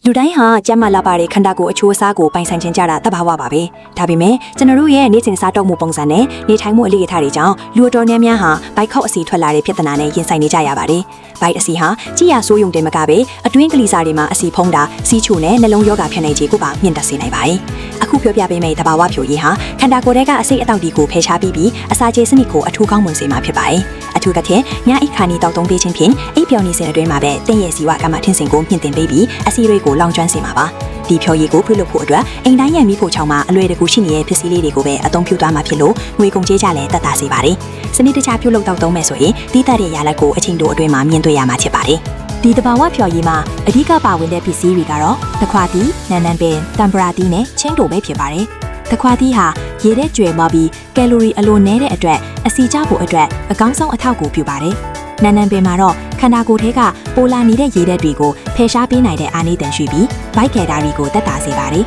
လူတိုင်းဟာကျန်းမာလာပါတဲ့ခန္ဓာကိုယ်အချိုးအစားကိုပိုင်ဆိုင်ခြင်းကြတာတဘာဝပါပဲဒါပေမဲ့ကျွန်တော်တို့ရဲ့နေ့စဉ်စားတော့မှုပုံစံနဲ့နေထိုင်မှုအလေးအထားတွေကြောင့်လူအတော်များများဟာဘိုက်ခောက်အစီထွက်လာတဲ့ပြဿနာနဲ့ရင်ဆိုင်နေကြရပါတယ်ဘိုက်အစီဟာကြည်ရဆိုးယုံတယ်မကပဲအတွင်းကလေးစားတွေမှာအစီဖုံးတာစီးချိုနဲ့နှလုံးရောဂါဖြစ်နေခြင်းကိုပါမြင့်တက်စေနိုင်ပါတယ်အခုပြောပြပေးမယ့်တဘာဝဖြိုရည်ဟာခန္ဓာကိုယ်ထဲကအစိတ်အတောက်တွေကိုဖယ်ရှားပြီးအစာကျေစနစ်ကိုအထူးကောင်းမွန်စေမှာဖြစ်ပါတယ်အထူးသဖြင့်ညအိခါနီတောက်သုံးပေးခြင်းဖြင့်အိပ်ပျော်နေစဉ်အတွင်းမှာပဲတင့်ရဲ့ဇီဝကမ္မထင်းစင်ကိုမြင့်တင်ပေးပြီးအစီတွေကိုလောင်ကျွမ်းစေမှာပါဒီဖြော်ရည်ကိုပြုလုပ်ဖို့အတွက်အိမ်တိုင်းရံမိဖို့ချောင်းမှာအလွယ်တကူရှိနေတဲ့ပစ္စည်းလေးတွေကိုပဲအသုံးပြုသွားမှာဖြစ်လို့ငွေကုန်ကြေးကြလည်းတက်တာစေပါတယ်စနစ်တကျပြုလုပ်တော့သုံးမယ်ဆိုရင်တိတက်တဲ့ရလဒ်ကိုအချိန်တိုအတွင်းမှာမြင်တွေ့ရမှာဖြစ်ပါတယ်ဒီတဘာဝဖြော်ရည်မှာအဓိကပါဝင်တဲ့ပစ္စည်းတွေကတော့တခွာတီးနန်းနန်းပင်တမ်ပရာတီးနဲ့ချင်းတိုပဲဖြစ်ပါတယ်တခွာတီးဟာရေထဲကျွဲမပြီးကယ်လိုရီအလိုနည်းတဲ့အတွက်အစီကျဖို့အတွက်အကောင်းဆုံးအထောက်အကူပြုပါတယ်နန်းနန်းပင်မှာတော့ခန္ဓာကိုယ်ထဲကပိုလာနေတဲ့ရေဓာတ်တွေကိုဖယ်ရှားပေးနိုင်တဲ့အာနိသင်ရှိပြီးဗိုက်ကယ်တာတွေကိုတက်တာစေပါတယ်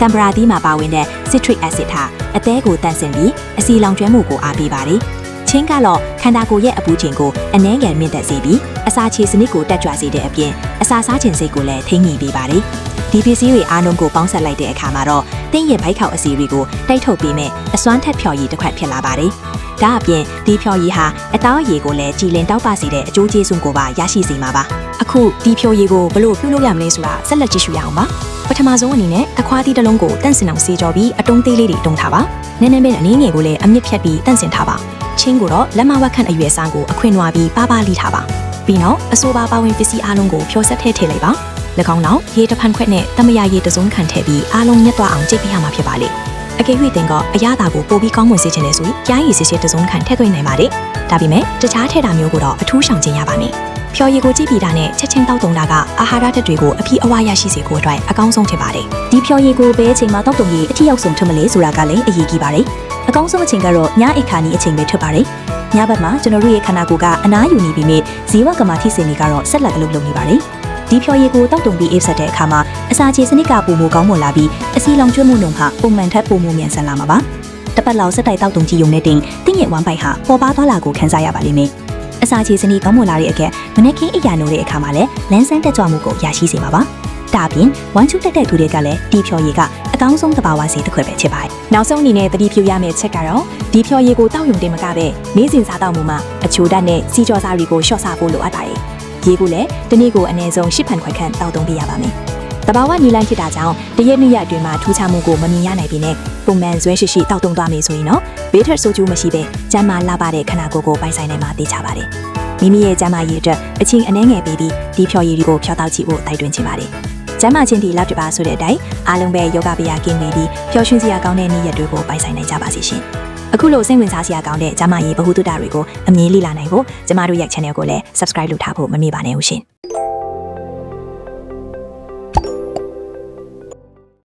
တမ်ပရာတီးမှာပါဝင်တဲ့ citric acid ဟာအသည်းကိုတန့်စင်ပြီးအစီလောင်ကျွမ်းမှုကိုအားပေးပါတယ်ချင်းကတော့ခန္ဓာကိုယ်ရဲ့အပူချိန်ကိုအနှဲငယ်မြင့်တက်စေပြီးအစာချေစနစ်ကိုတက်ကြွစေတဲ့အပြင်အစာစားခြင်းစိတ်ကိုလည်းထိန်းညှိပေးပါတယ်ဒီပစ္စည်းတွေအားလုံးကိုပေါင်းစပ်လိုက်တဲ့အခါမှာတော့တင်းရဲ့ဘိုက်ခေါက်အစီတွေကိုတိုက်ထုတ်ပေးမယ်အစွမ်းထက်ဖြော်ရည်တစ်ခွက်ဖြစ်လာပါတယ်ဒါအပြင်ဒီဖြော်ရည်ဟာအသားရည်ကိုလည်းကြည်လင်တောက်ပစေတဲ့အကျိုးကျေးဇူးကိုပါရရှိစေမှာပါအခုဒီဖြော်ရည်ကိုဘလို့ပြုလုပ်ရမလဲဆိုတာဆက်လက်ကြည့်ရှုရအောင်ပါပထမဆုံးအနေနဲ့တခွားသီးတစ်လုံးကိုတန့်စင်အောင်ဆေးကြောပြီးအတုံးသေးလေးတွေတုံးထားပါနည်းနည်းပဲအနည်းငယ်ကိုလည်းအမြင့်ဖြတ်ပြီးတန့်စင်ထားပါချင်းကိုတော့လက်မဝက်ခန့်အရွယ်စားကိုအခွင့်နွားပြီးပါပါလိထားပါပြီးနောက်အဆိုပါပါဝင်ပစ္စည်းအားလုံးကိုဖြောဆက်ထည့်လိုက်ပါ၎င်းနောက်ရေတစ်ဖန်ခွက်နဲ့တမယာရေတစ်စုံခန့်ထည့်ပြီးအားလုံးညှက်သွားအောင်ကြိတ်ပြရမှာဖြစ်ပါလေအကယ်၍တင်ကအရသာကိုပိုပြီးကောင်းမွန်စေချင်တယ်ဆိုရင်ကြားရည်စစ်စစ်တစ်စုံခန့်ထည့်သွင်းနိုင်ပါတယ်ဒါပေမဲ့တခြားထည့်တာမျိုးကိုတော့အထူးရှောင်ကျဉ်ရပါမယ်ဖြော်ရည်ကိုကြည့်ပြီးတာနဲ့ချက်ချင်းတောက်တုံတာကအာဟာရဓာတ်တွေကိုအပြည့်အဝရရှိစေဖို့အတွက်အကောင်းဆုံးဖြစ်ပါတယ်ဒီဖြော်ရည်ကိုဘယ်အချိန်မှတောက်တုံရည်အထီရောက်ဆုံးထွက်မလဲဆိုတာကလည်းအရေးကြီးပါတယ်အကောင်းဆုံးအချိန်ကတော့ညအိပ်ခါနီအချိန်ပဲထွက်ပါတယ်ညဘက်မှာကျွန်တော်တို့ရဲ့ခန္ဓာကိုယ်ကအနားယူနေပြီးမြစ်ဇီဝကမ္မထိစင်တွေကတော့ဆက်လက်လုပ်နေပါတယ်ဒီဖြော်ရည်ကိုတောက်တုံပြီးအိပ်ဆက်တဲ့အခါမှာအစာချေစနစ်ကပုံမကောင်းမွန်လာပြီးအစီလောင်ကျွမ်းမှုနှုန်းဟာပုံမှန်ထက်ပုံမမြန်ဆန်လာမှာပါတပတ်လောက်စက်တိုက်တောက်တုံကြည့်ုံနဲ့တင်းရဲ့ဝမ်းပိုက်ဟာပေါ်ပါသွားလာကိုခံစားရပါလိမ့်မယ်အစာချေစနစ်ကောင်းမွန်လာတဲ့အကဲမနေ့ကင်းအရာနိုးတဲ့အခါမှာလည်းလန်းဆန်းတက်ကြွမှုကိုရရှိစေမှာပါဒါအပြင်ဝမ်းချုတက်တဲ့သူတွေကလည်းဒီဖြော်ရည်ကအကောင်းဆုံးတဘာဝဆေးတစ်ခွက်ပဲဖြစ်ပါတယ်နောက်ဆုံးအနေနဲ့သတိပြုရမယ့်ချက်ကတော့ဒီဖြော်ရည်ကိုတောက်ယုံတင်မကပဲနေ့စဉ်စားတောက်မှုမှာအချိုဓာတ်နဲ့စီကြောစားတွေကိုရှော့စားဖို့လိုအပ်ပါတယ်ရေကိုလည်းဒီနေ့ကိုအနည်းဆုံး10ဖန်ခွက်ခန့်တောက်သုံးပေးရပါမယ်တဘာဝနီလန်းဖြစ်တာကြောင့်တရက်နှစ်ရက်အတွင်းမှာထူးခြားမှုကိုမမြင်ရနိုင်ပေနဲ့ပုံမှန်ဇွဲရှိရှိတောက်သုံးသွားမယ်ဆိုရင်တော့ဘေးထက်ဆိုးကျိုးမရှိပဲကျန်းမာလာပါတဲ့ခန္ဓာကိုယ်ကိုပိုင်ဆိုင်နိုင်မှာသိချပါတယ်မိမိရဲ့ကျန်းမာရေးအတွက်အချင်းအနှဲငယ်ပေးပြီးဒီဖြော်ရည်တွေကိုဖြောက်တောက်ကြည့်ဖို့တိုက်တွန်းချင်ပါတယ်ကျမ်းမာခြင်းဒီလောက်ပြပါဆိုတဲ့အတိုင်းအားလုံးပဲယောဂဗျာကင်းနေပြီးပျော်ရွှင်စရာကောင်းတဲ့နေ့ရက်တွေကိုပိုင်ဆိုင်နိုင်ကြပါစေရှင်အခုလိုစိတ်ဝင်စားစရာကောင်းတဲ့ကျမ်းမာရေးဗဟုသုတတွေကိုအမြင်လေ့လာနိုင်ဖို့ကျမတို့ရဲ့ channel ကိုလည်း subscribe လုပ်ထားဖို့မမေ့ပါနဲ့ဦးရှင်